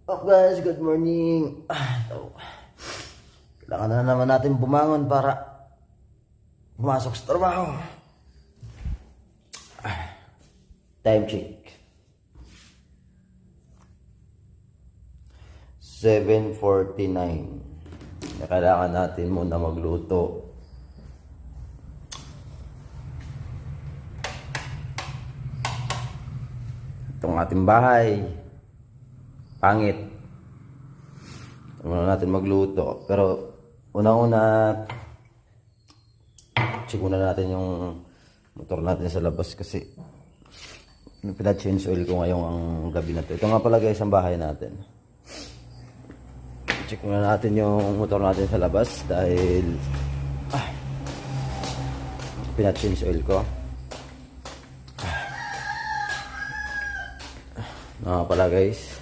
Oh guys, good morning. Kailangan na naman natin bumangon para pumasok sa trabaho. Time check. 7:49. Kailangan natin muna magluto. Itong ating bahay, pangit. Muna natin magluto. Pero unang-una, check muna natin yung motor natin sa labas kasi pina-change oil ko ngayong gabi na to. Ito nga pala guys ang bahay natin. Check muna natin yung motor natin sa labas dahil pina-change oil ko. Nga pala guys,